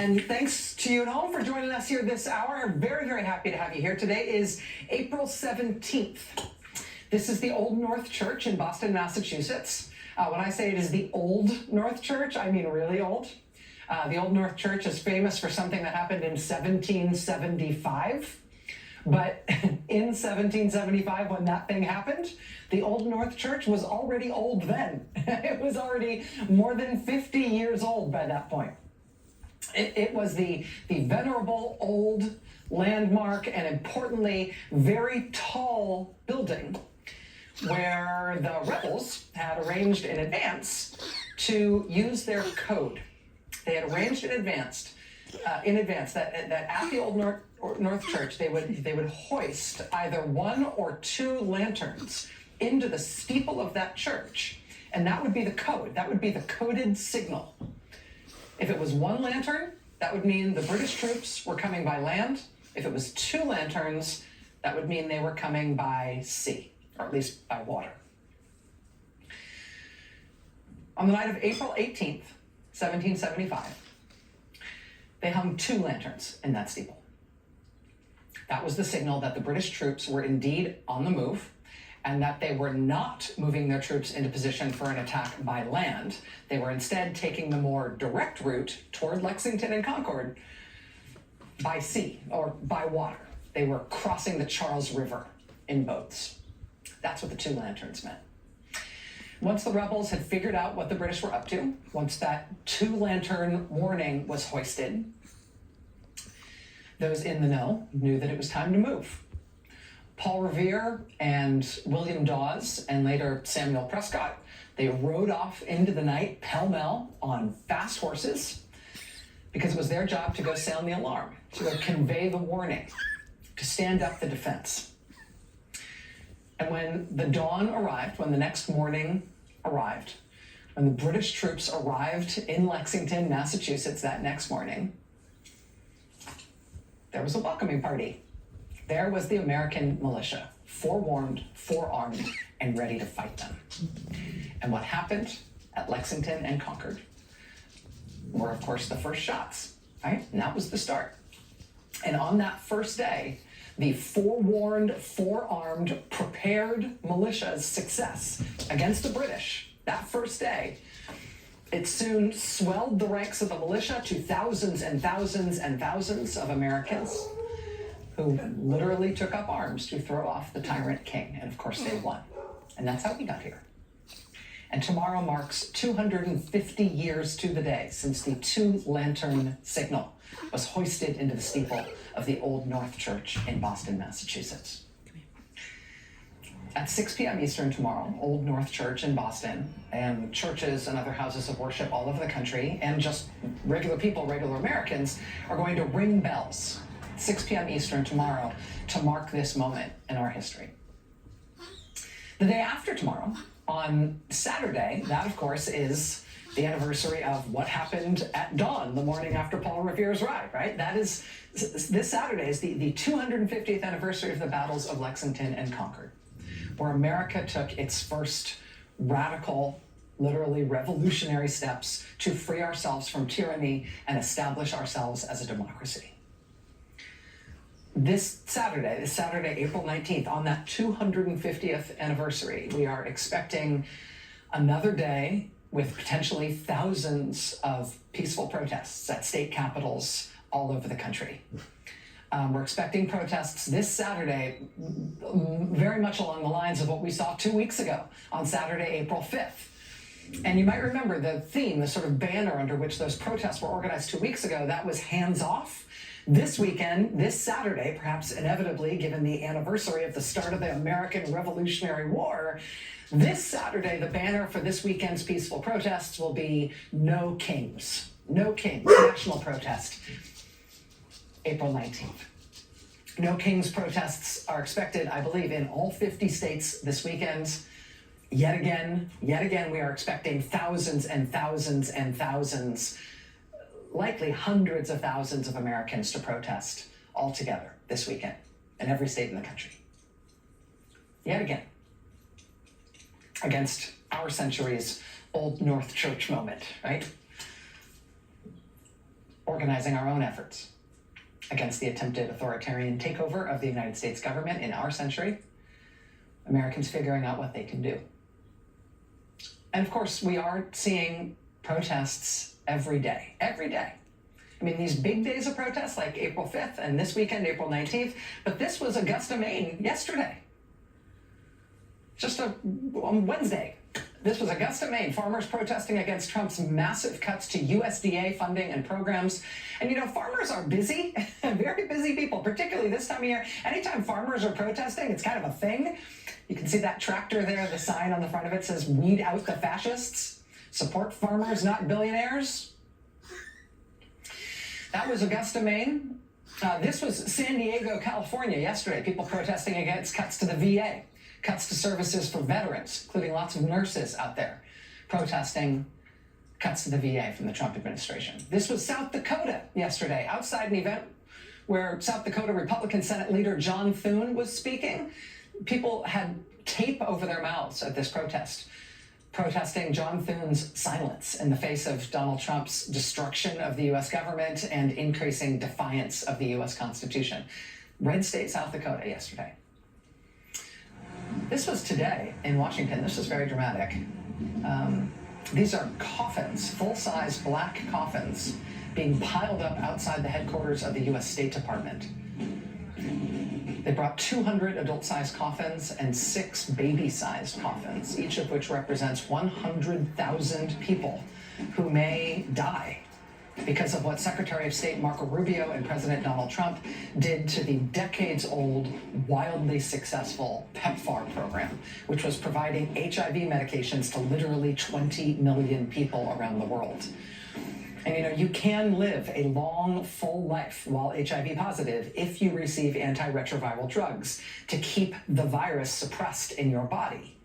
And thanks to you at home for joining us here this hour. I'm very, very happy to have you here. Today is April 17th. This is the Old North Church in Boston, Massachusetts. When I say it is the Old North Church, I mean really old. The Old North Church is famous for something that happened in 1775. But in 1775, when that thing happened, the Old North Church was already old then. It was already more than 50 years old by that point. It was the venerable old landmark and importantly, very tall building where the rebels had arranged in advance to use their code. They had arranged in advance that at the Old North Church, they would hoist either one or two lanterns into the steeple of that church. And that would be the code. That would be the coded signal. If it was one lantern, that would mean the British troops were coming by land. If it was two lanterns, that would mean they were coming by sea, or at least by water. On the night of April 18th, 1775, they hung two lanterns in that steeple. That was the signal that the British troops were indeed on the move, and that they were not moving their troops into position for an attack by land. They were instead taking the more direct route toward Lexington and Concord by sea or by water. They were crossing the Charles River in boats. That's what the two lanterns meant. Once the rebels had figured out what the British were up to, once that two-lantern warning was hoisted, those in the know knew that it was time to move. Paul Revere and William Dawes, and later Samuel Prescott, they rode off into the night pell-mell on fast horses because it was their job to go sound the alarm, to go convey the warning, to stand up the defense. And when the dawn arrived, when the next morning arrived, when the British troops arrived in Lexington, Massachusetts that next morning, there was a welcoming party. There was the American militia, forewarned, forearmed, and ready to fight them. And what happened at Lexington and Concord were, of course, the first shots, right? And that was the start. And on that first day, the forewarned, forearmed, prepared militia's success against the British, that first day, it soon swelled the ranks of the militia to thousands and thousands and thousands of Americans who literally took up arms to throw off the tyrant king. And of course they won. And that's how we got here. And tomorrow marks 250 years to the day since the two-lantern signal was hoisted into the steeple of the Old North Church in Boston, Massachusetts. At 6 p.m. Eastern tomorrow, Old North Church in Boston, and churches and other houses of worship all over the country, and just regular people, regular Americans, are going to ring bells 6 p.m. Eastern tomorrow to mark this moment in our history. The day after tomorrow, on Saturday, that of course is the anniversary of what happened at dawn the morning after Paul Revere's ride, right? That is, this Saturday is the 250th anniversary of the battles of Lexington and Concord, where America took its first radical, literally revolutionary steps to free ourselves from tyranny and establish ourselves as a democracy. This Saturday, April 19th, on that 250th anniversary, we are expecting another day with potentially thousands of peaceful protests at state capitals all over the country. We're expecting protests this Saturday very much along the lines of what we saw 2 weeks ago on Saturday, April 5th. And you might remember the theme, the sort of banner under which those protests were organized 2 weeks ago, that was hands off. This weekend, this Saturday, perhaps inevitably, given the anniversary of the start of the American Revolutionary War, this Saturday, the banner for this weekend's peaceful protests will be No Kings. No Kings, national protest, April 19th. No Kings protests are expected, I believe, in all 50 states this weekend. Yet again, we are expecting thousands and thousands and thousands, likely hundreds of thousands of Americans to protest all together this weekend in every state in the country. Yet again, against our century's Old North Church moment, right? organizing our own efforts against the attempted authoritarian takeover of the United States government in our century. Americans figuring out what they can do. And of course, we are seeing protests every day, every day. I mean, these big days of protests like April 5th and this weekend, April 19th, but this was Augusta, Maine yesterday. On Wednesday, this was Augusta, Maine, farmers protesting against Trump's massive cuts to USDA funding and programs. And you know, farmers are busy, very busy people, particularly this time of year. Anytime farmers are protesting, it's kind of a thing. You can see that tractor there, the sign on the front of it says, "Weed out the fascists, support farmers, not billionaires." That was Augusta, Maine. This was San Diego, California yesterday, people protesting against cuts to the VA. Cuts to services for veterans, including lots of nurses out there protesting cuts to the VA from the Trump administration. This was South Dakota yesterday, outside an event where South Dakota Republican Senate Leader John Thune was speaking. People had tape over their mouths at this protest, protesting John Thune's silence in the face of Donald Trump's destruction of the U.S. government and increasing defiance of the U.S. Constitution. Red state, South Dakota yesterday. This was today in Washington. This was very dramatic. These are coffins, full-size black coffins, being piled up outside the headquarters of the U.S. State Department. They brought 200 adult-sized coffins and 6 baby-sized coffins, each of which represents 100,000 people who may die because of what Secretary of State Marco Rubio and President Donald Trump did to the decades-old, wildly successful PEPFAR program, which was providing HIV medications to literally 20 million people around the world. And you know, you can live a long, full life while HIV positive if you receive antiretroviral drugs to keep the virus suppressed in your body.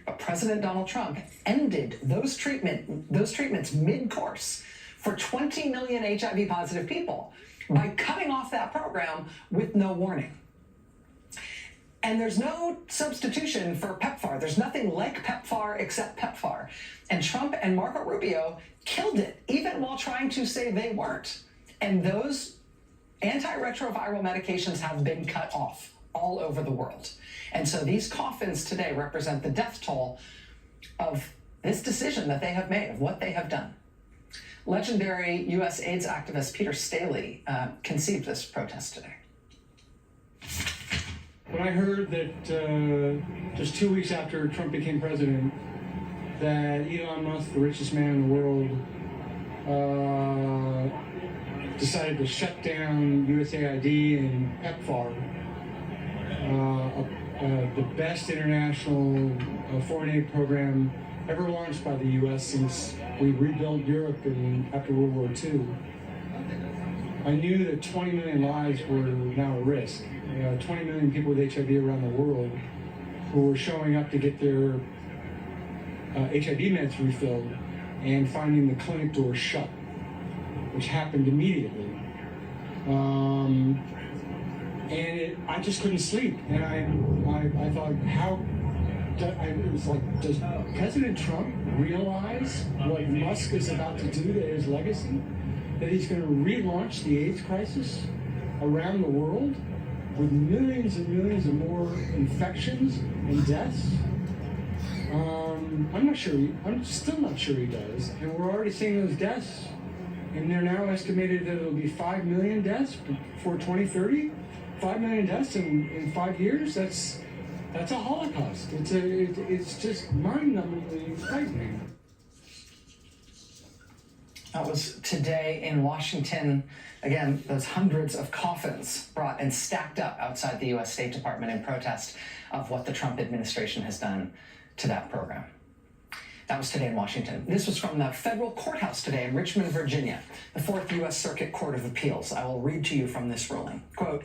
But President Donald Trump ended those treatments mid-course for 20 million HIV positive people by cutting off that program with no warning. And there's no substitution for PEPFAR. There's nothing like PEPFAR except PEPFAR. And Trump and Marco Rubio killed it, even while trying to say they weren't. And those antiretroviral medications have been cut off all over the world. And so these coffins today represent the death toll of this decision that they have made, of what they have done. Legendary U.S. AIDS activist Peter Staley conceived this protest today. When I heard that just 2 weeks after Trump became president, that Elon Musk, the richest man in the world, decided to shut down USAID and PEPFAR, the best international foreign aid program ever launched by the U.S. since we rebuilt Europe after World War II. I knew that 20 million lives were now at risk. 20 million people with HIV around the world who were showing up to get their HIV meds refilled and finding the clinic door shut, which happened immediately. I just couldn't sleep. And I thought, it was like, does President Trump realize what Musk is about to do to his legacy? That he's going to relaunch the AIDS crisis around the world with millions and millions of more infections and deaths? I'm still not sure he does. And we're already seeing those deaths. And they're now estimated that it'll be 5 million deaths before 2030. 5 million deaths in 5 years, that's a Holocaust. It's just mind-numbingly frightening. That was today in Washington. Again, those hundreds of coffins brought and stacked up outside the U.S. State Department in protest of what the Trump administration has done to that program. That was today in Washington. This was from the federal courthouse today in Richmond, Virginia, the 4th U.S. Circuit Court of Appeals. I will read to you from this ruling. Quote,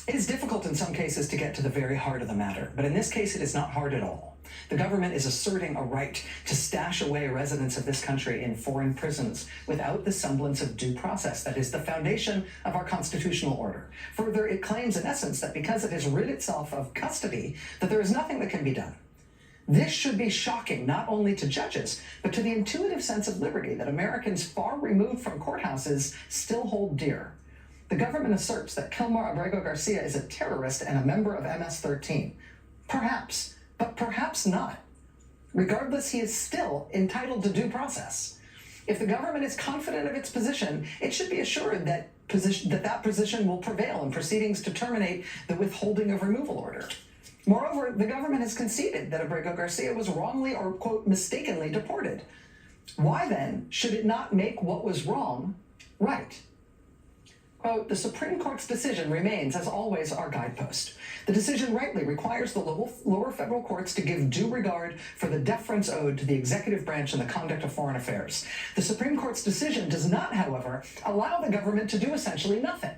"It is difficult in some cases to get to the very heart of the matter, but in this case it is not hard at all. The government is asserting a right to stash away residents of this country in foreign prisons without the semblance of due process that is the foundation of our constitutional order. Further, it claims in essence that because it has rid itself of custody, that there is nothing that can be done. This should be shocking not only to judges, but to the intuitive sense of liberty that Americans far removed from courthouses still hold dear. The government asserts that Kilmer Abrego Garcia is a terrorist and a member of MS-13. Perhaps, but perhaps not. Regardless, he is still entitled to due process. If the government is confident of its position, it should be assured that that position will prevail in proceedings to terminate the withholding of removal order. Moreover, the government has conceded that Abrego Garcia was wrongly or, quote, mistakenly deported. Why then should it not make what was wrong right? Quote, the Supreme Court's decision remains, as always, our guidepost. The decision rightly requires the lower federal courts to give due regard for the deference owed to the executive branch in the conduct of foreign affairs. The Supreme Court's decision does not, however, allow the government to do essentially nothing.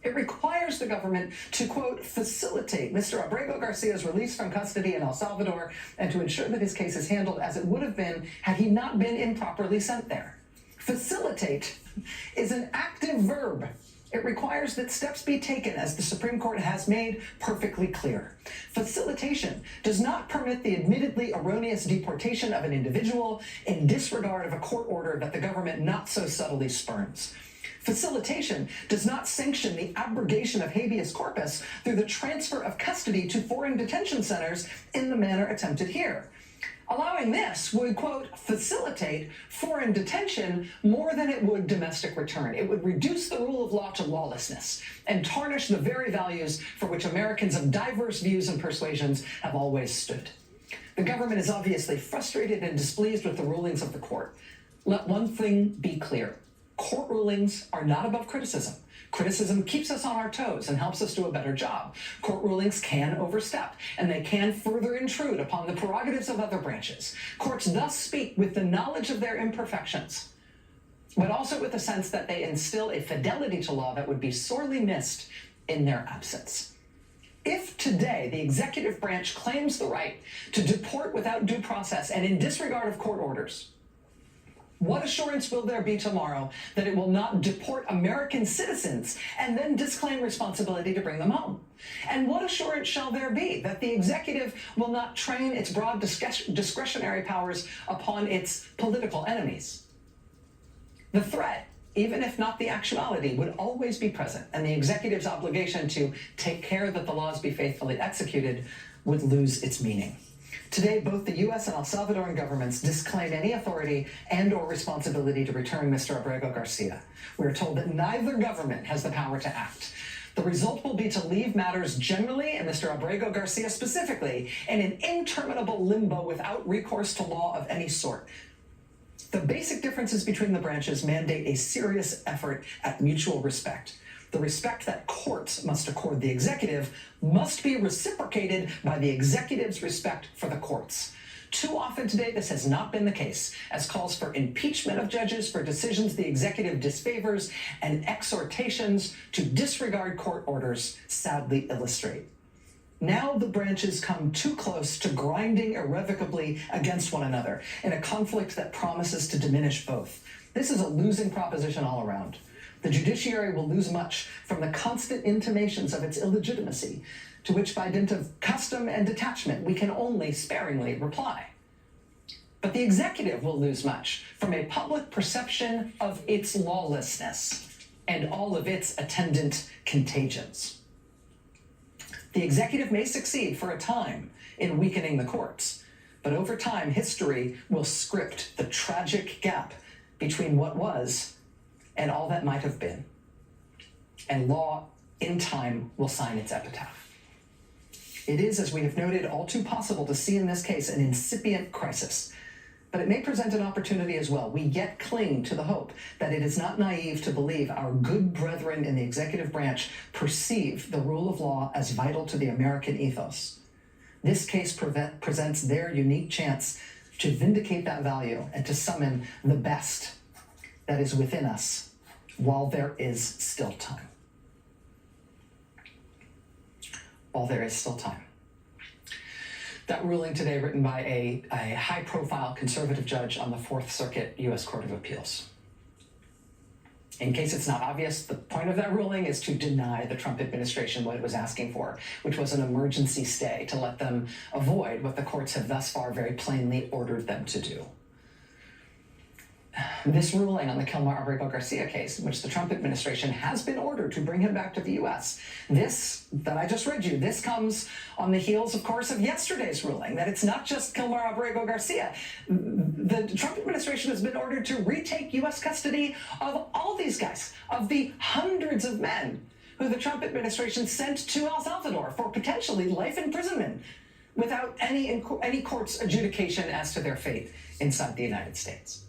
It requires the government to, quote, facilitate Mr. Abrego Garcia's release from custody in El Salvador and to ensure that his case is handled as it would have been had he not been improperly sent there. Facilitate is an active verb. It requires that steps be taken, as the Supreme Court has made perfectly clear. Facilitation does not permit the admittedly erroneous deportation of an individual in disregard of a court order that the government not so subtly spurns. Facilitation does not sanction the abrogation of habeas corpus through the transfer of custody to foreign detention centers in the manner attempted here. Allowing this would, quote, facilitate foreign detention more than it would domestic return. It would reduce the rule of law to lawlessness and tarnish the very values for which Americans of diverse views and persuasions have always stood. The government is obviously frustrated and displeased with the rulings of the court. Let one thing be clear. Court rulings are not above criticism. Criticism keeps us on our toes and helps us do a better job. Court rulings can overstep, and they can further intrude upon the prerogatives of other branches. Courts thus speak with the knowledge of their imperfections, but also with the sense that they instill a fidelity to law that would be sorely missed in their absence. If today the executive branch claims the right to deport without due process and in disregard of court orders, what assurance will there be tomorrow that it will not deport American citizens and then disclaim responsibility to bring them home? And what assurance shall there be that the executive will not train its broad discretionary powers upon its political enemies? The threat, even if not the actuality, would always be present, and the executive's obligation to take care that the laws be faithfully executed would lose its meaning. Today, both the U.S. and El Salvadoran governments disclaim any authority and or responsibility to return Mr. Abrego Garcia. We are told that neither government has the power to act. The result will be to leave matters generally, and Mr. Abrego Garcia specifically, in an interminable limbo without recourse to law of any sort. The basic differences between the branches mandate a serious effort at mutual respect. The respect that courts must accord the executive must be reciprocated by the executive's respect for the courts. Too often today, this has not been the case, as calls for impeachment of judges for decisions the executive disfavors and exhortations to disregard court orders sadly illustrate. Now the branches come too close to grinding irrevocably against one another in a conflict that promises to diminish both. This is a losing proposition all around. The judiciary will lose much from the constant intimations of its illegitimacy, to which by dint of custom and detachment we can only sparingly reply. But the executive will lose much from a public perception of its lawlessness and all of its attendant contagions. The executive may succeed for a time in weakening the courts, but over time history will script the tragic gap between what was and all that might have been. And law, in time, will sign its epitaph. It is, as we have noted, all too possible to see in this case an incipient crisis. But it may present an opportunity as well. We yet cling to the hope that it is not naive to believe our good brethren in the executive branch perceive the rule of law as vital to the American ethos. This case presents their unique chance to vindicate that value and to summon the best that is within us while there is still time. While there is still time. That ruling today, written by a high-profile conservative judge on the Fourth Circuit U.S. Court of Appeals. In case it's not obvious, the point of that ruling is to deny the Trump administration what it was asking for, which was an emergency stay to let them avoid what the courts have thus far very plainly ordered them to do. This ruling on the Kilmar Abrego Garcia case, in which the Trump administration has been ordered to bring him back to the U.S., this that I just read you, this comes on the heels, of course, of yesterday's ruling that it's not just Kilmar Abrego Garcia. The Trump administration has been ordered to retake U.S. custody of all these guys, of the hundreds of men who the Trump administration sent to El Salvador for potentially life imprisonment without any court's adjudication as to their fate inside the United States.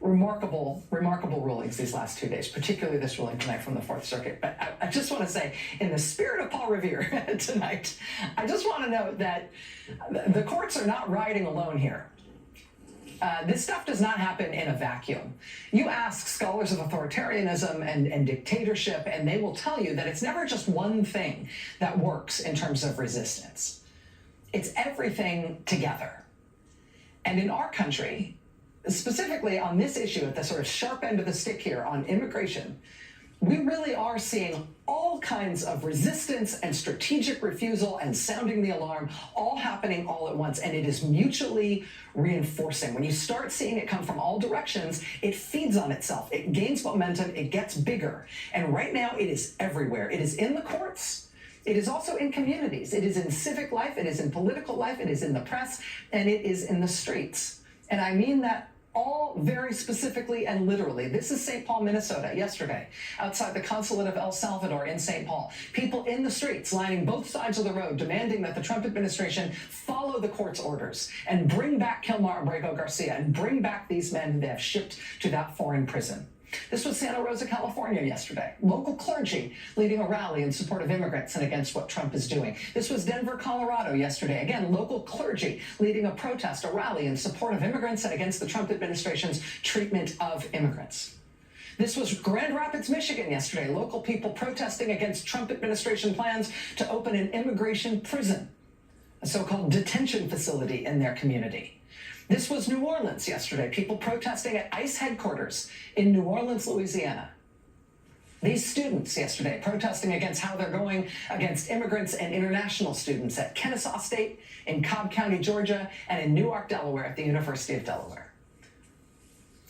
Remarkable rulings these last 2 days, particularly this ruling tonight from the Fourth Circuit. But I just want to say, in the spirit of Paul Revere tonight, I just want to note that the courts are not riding alone here. This stuff does not happen in a vacuum. You ask scholars of authoritarianism and dictatorship, and they will tell you that it's never just one thing that works in terms of resistance. It's everything together. And in our country, specifically on this issue at the sort of sharp end of the stick here on immigration, we really are seeing all kinds of resistance and strategic refusal and sounding the alarm all happening all at once, and it is mutually reinforcing. When you start seeing it come from all directions, it feeds on itself, it gains momentum, it gets bigger. And right now it is everywhere. It is in the courts. It is also in communities. It is in civic life. It is in political life. It is in the press, and it is in the streets. And I mean that all very specifically and literally. This is St. Paul, Minnesota, yesterday, outside the consulate of El Salvador in St. Paul. People in the streets lining both sides of the road demanding that the Trump administration follow the court's orders and bring back Kilmar Abrego Garcia and bring back these men they have shipped to that foreign prison. This was Santa Rosa, California yesterday. Local clergy leading a rally in support of immigrants and against what Trump is doing. This was Denver, Colorado yesterday. Again, local clergy leading a protest, a rally in support of immigrants and against the Trump administration's treatment of immigrants. This was Grand Rapids, Michigan yesterday. Local people protesting against Trump administration plans to open an immigration prison, a so-called detention facility in their community. This was New Orleans yesterday, people protesting at ICE headquarters in New Orleans, Louisiana. These students yesterday protesting against how they're going against immigrants and international students at Kennesaw State, in Cobb County, Georgia, and in Newark, Delaware at the University of Delaware.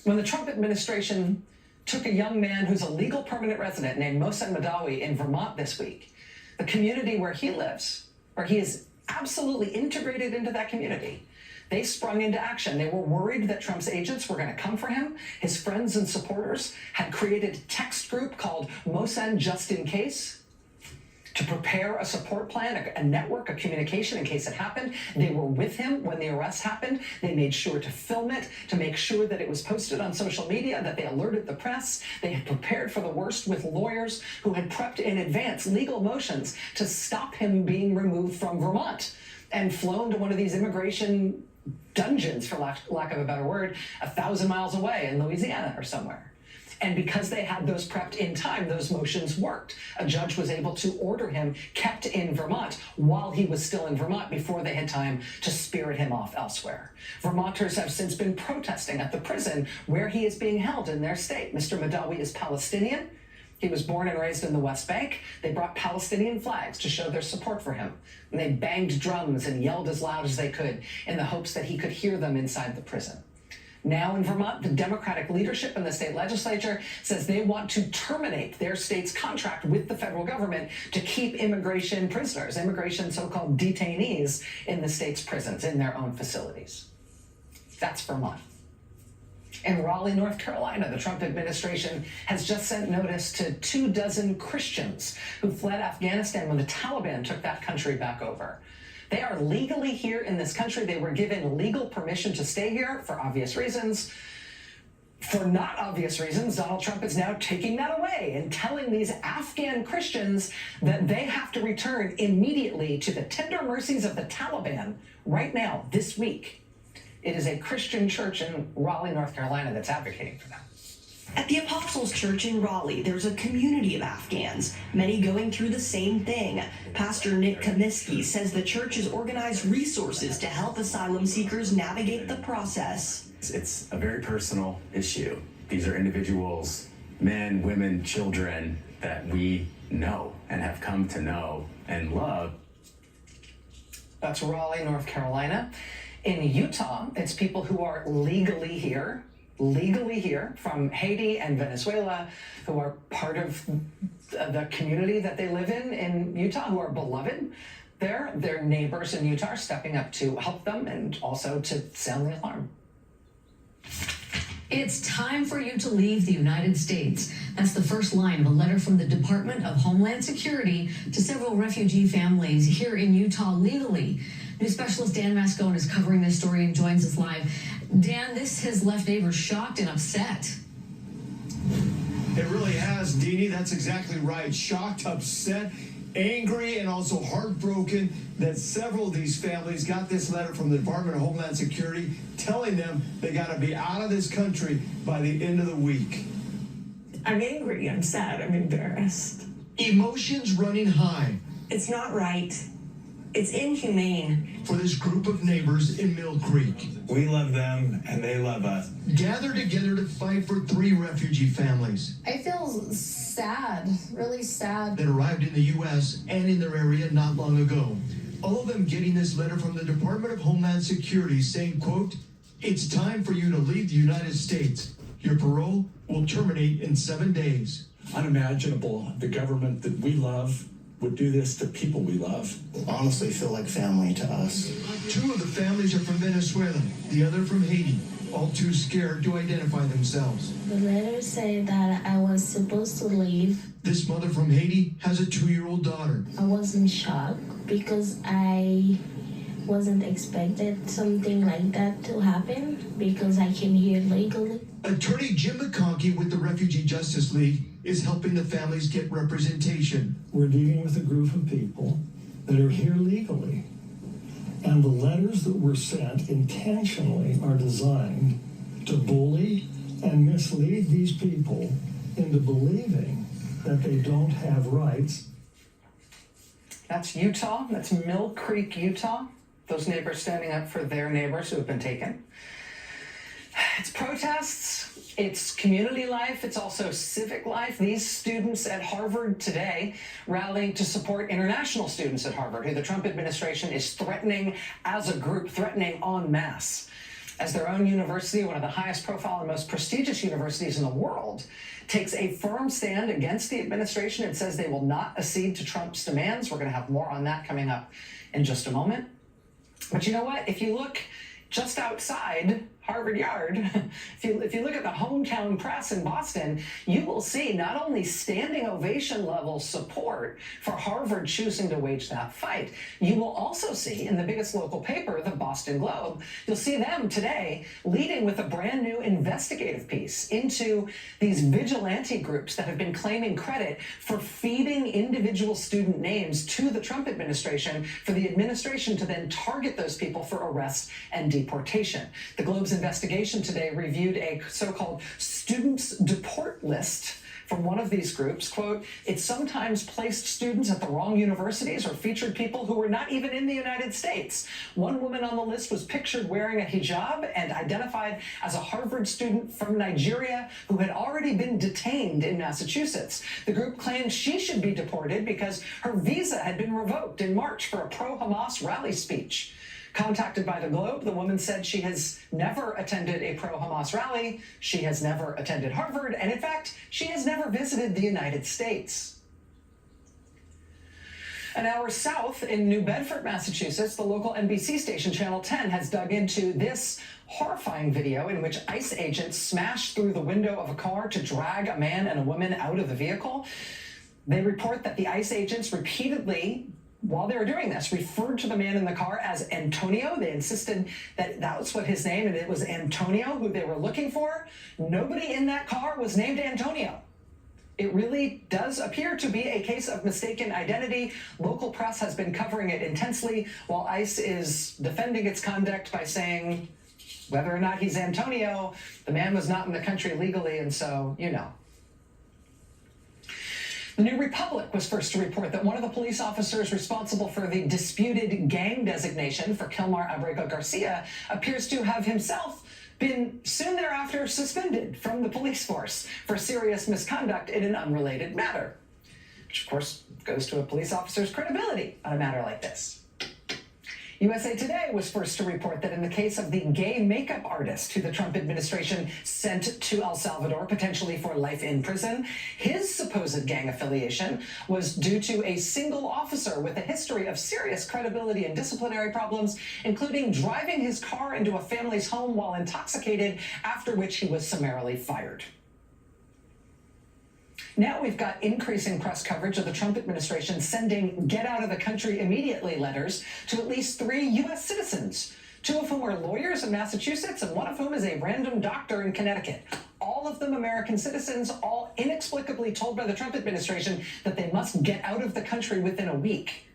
When the Trump administration took a young man who's a legal permanent resident named Mohsen Maddow in Vermont this week, the community where he lives, where he is absolutely integrated into that community, they sprung into action. They were worried that Trump's agents were going to come for him. His friends and supporters had created a text group called Mohsen Just in Case to prepare a support plan, a network, a communication in case it happened. They were with him when the arrest happened. They made sure to film it, to make sure that it was posted on social media, that they alerted the press. They had prepared for the worst with lawyers who had prepped in advance legal motions to stop him being removed from Vermont and flown to one of these immigration dungeons, for lack of a better word, 1,000 miles away in Louisiana or somewhere. And because they had those prepped in time, those motions worked. A judge was able to order him kept in Vermont while he was still in Vermont before they had time to spirit him off elsewhere. Vermonters have since been protesting at the prison where he is being held in their state. Mr. Maddow is Palestinian. He was born and raised in the West Bank. They brought Palestinian flags to show their support for him. And they banged drums and yelled as loud as they could in the hopes that he could hear them inside the prison. Now in Vermont, the Democratic leadership in the state legislature says they want to terminate their state's contract with the federal government to keep immigration prisoners, immigration so-called detainees, in the state's prisons, in their own facilities. That's Vermont. In Raleigh, North Carolina, the Trump administration has just sent notice to 24 Christians who fled Afghanistan when the Taliban took that country back over. They are legally here in this country. They were given legal permission to stay here for obvious reasons. For not obvious reasons, Donald Trump is now taking that away and telling these Afghan Christians that they have to return immediately to the tender mercies of the Taliban right now, this week. It is a Christian church in Raleigh, North Carolina that's advocating for them. At the Apostles Church in Raleigh, there's a community of Afghans, many going through the same thing. Pastor Nick Kaminsky says the church has organized resources to help asylum seekers navigate the process. It's a very personal issue. These are individuals, men, women, children that we know and have come to know and love. That's Raleigh, North Carolina. In Utah, it's people who are legally here from Haiti and Venezuela, who are part of the community that they live in Utah, who are beloved there. Their neighbors in Utah are stepping up to help them and also to sound the alarm. It's time for you to leave the United States. That's the first line of a letter from the Department of Homeland Security to several refugee families here in Utah legally. News specialist Dan Mascone is covering this story and joins us live. Dan, this has left neighbors shocked and upset. It really has, Deanie. That's exactly right. Shocked, upset, angry, and also heartbroken that several of these families got this letter from the Department of Homeland Security telling them they got to be out of this country by the end of the week. I'm angry, I'm sad, I'm embarrassed. Emotions running high. It's not right. It's inhumane. For this group of neighbors in Mill Creek. We love them and they love us. Gathered together to fight for 3 refugee families. I feel sad, really sad. That arrived in the U.S. and in their area not long ago. All of them getting this letter from the Department of Homeland Security saying, quote, "It's time for you to leave the United States. Your parole will terminate in 7 days." Unimaginable. The government that we love would do this to people we love. Honestly feel like family to us. 2 of the families are from Venezuela, the other from Haiti, all too scared to identify themselves. The letter said that I was supposed to leave. This mother from Haiti has a 2-year-old daughter. I was in shock because I wasn't expected something like that to happen because I came here legally. Attorney Jim McConkey with the Refugee Justice League is helping the families get representation. We're dealing with a group of people that are here legally. And the letters that were sent intentionally are designed to bully and mislead these people into believing that they don't have rights. That's Utah. That's Mill Creek, Utah. Those neighbors standing up for their neighbors who have been taken. It's protests, it's community life, it's also civic life. These students at Harvard today rallying to support international students at Harvard, who the Trump administration is threatening as a group, threatening en masse. As their own university, one of the highest profile and most prestigious universities in the world, takes a firm stand against the administration and says they will not accede to Trump's demands. We're going to have more on that coming up in just a moment. But you know what? If you look just outside Harvard Yard, if you look at the hometown press in Boston, you will see not only standing ovation level support for Harvard choosing to wage that fight, you will also see in the biggest local paper, the Boston Globe, you'll see them today leading with a brand new investigative piece into these vigilante groups that have been claiming credit for feeding individual student names to the Trump administration for the administration to then target those people for arrest and deportation. The Globe's investigation today reviewed a so-called students deport list from one of these groups. Quote, "It sometimes placed students at the wrong universities or featured people who were not even in the United States. One woman on the list was pictured wearing a hijab and identified as a Harvard student from Nigeria who had already been detained in Massachusetts. The group claimed she should be deported because her visa had been revoked in March for a pro-Hamas rally speech." Contacted by the Globe, the woman said she has never attended a pro-Hamas rally, she has never attended Harvard, and in fact, she has never visited the United States. An hour south in New Bedford, Massachusetts, the local NBC station Channel 10 has dug into this horrifying video in which ICE agents smashed through the window of a car to drag a man and a woman out of the vehicle. They report that the ICE agents repeatedly, while they were doing this, referred to the man in the car as Antonio. They insisted that that was what his name, and it was Antonio who they were looking for. Nobody in that car was named Antonio. It really does appear to be a case of mistaken identity. Local press has been covering it intensely, while ICE is defending its conduct by saying whether or not he's Antonio, the man was not in the country legally, and so, you know. The New Republic was first to report that one of the police officers responsible for the disputed gang designation for Kilmar Abrego Garcia appears to have himself been soon thereafter suspended from the police force for serious misconduct in an unrelated matter, which of course goes to a police officer's credibility on a matter like this. USA Today was first to report that in the case of the gay makeup artist who the Trump administration sent to El Salvador, potentially for life in prison, his supposed gang affiliation was due to a single officer with a history of serious credibility and disciplinary problems, including driving his car into a family's home while intoxicated, after which he was summarily fired. Now we've got increasing press coverage of the Trump administration sending get out of the country immediately letters to at least 3 U.S. citizens, 2 of whom are lawyers in Massachusetts and 1 of whom is a random doctor in Connecticut. All of them American citizens, all inexplicably told by the Trump administration that they must get out of the country within a week.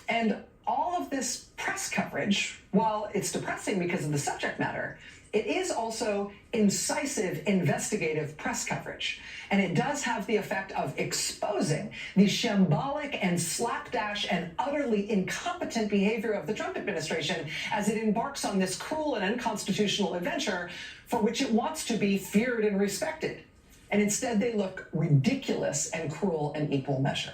And all of this press coverage, while it's depressing because of the subject matter, it is also incisive investigative press coverage. And it does have the effect of exposing the shambolic and slapdash and utterly incompetent behavior of the Trump administration as it embarks on this cruel and unconstitutional adventure for which it wants to be feared and respected. And instead they look ridiculous and cruel in equal measure.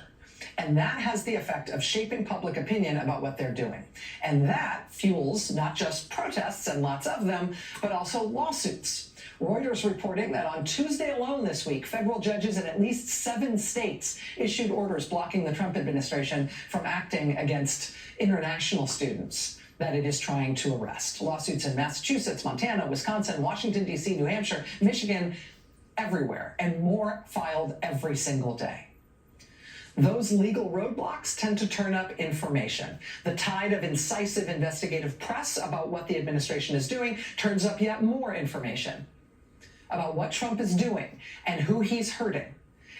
And that has the effect of shaping public opinion about what they're doing. And that fuels not just protests, and lots of them, but also lawsuits. Reuters reporting that on Tuesday alone this week, federal judges in at least 7 states issued orders blocking the Trump administration from acting against international students that it is trying to arrest. Lawsuits in Massachusetts, Montana, Wisconsin, Washington, D.C., New Hampshire, Michigan, everywhere, and more filed every single day. Those legal roadblocks tend to turn up information. The tide of incisive investigative press about what the administration is doing turns up yet more information about what Trump is doing and who he's hurting.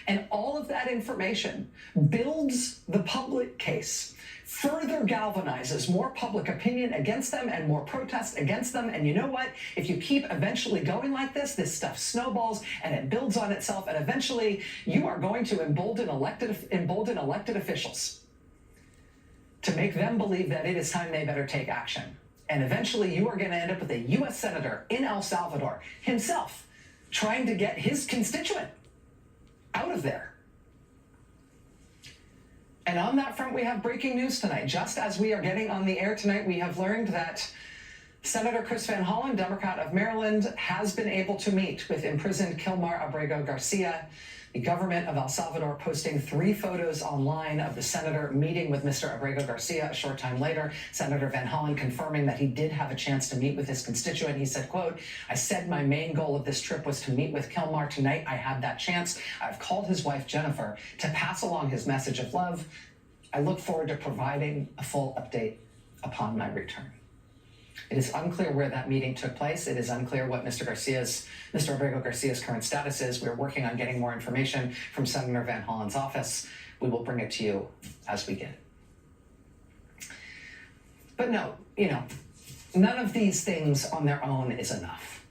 And all of that information builds the public case, further galvanizes more public opinion against them and more protest against them. And you know what? If you keep eventually going like this stuff snowballs and it builds on itself. And eventually you are going to embolden elected officials to make them believe that it is time they better take action. And eventually you are going to end up with a U.S. Senator in El Salvador himself trying to get his constituent out of there. And on that front, we have breaking news tonight. Just as we are getting on the air tonight, we have learned that Senator Chris Van Hollen, Democrat of Maryland, has been able to meet with imprisoned Kilmar Abrego Garcia. The government of El Salvador posting 3 photos online of the senator meeting with Mr. Abrego Garcia a short time later. Senator Van Hollen confirming that he did have a chance to meet with his constituent. He said, quote, "I said my main goal of this trip was to meet with Kilmar. Tonight I had that chance. I've called his wife, Jennifer, to pass along his message of love. I look forward to providing a full update upon my return." It is unclear where that meeting took place. It is unclear what Mr. Abrego Garcia's current status is. We're working on getting more information from Senator Van Hollen's office. We will bring it to you as we get it. But no, none of these things on their own is enough.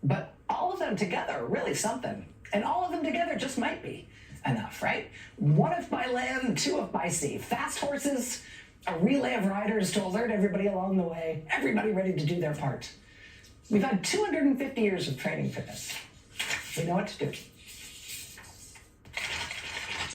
But all of them together are really something. And all of them together just might be enough, right? 1 of my land, 2 of my sea. Fast horses, a relay of riders to alert everybody along the way, everybody ready to do their part. We've had 250 years of training for this. We know what to do.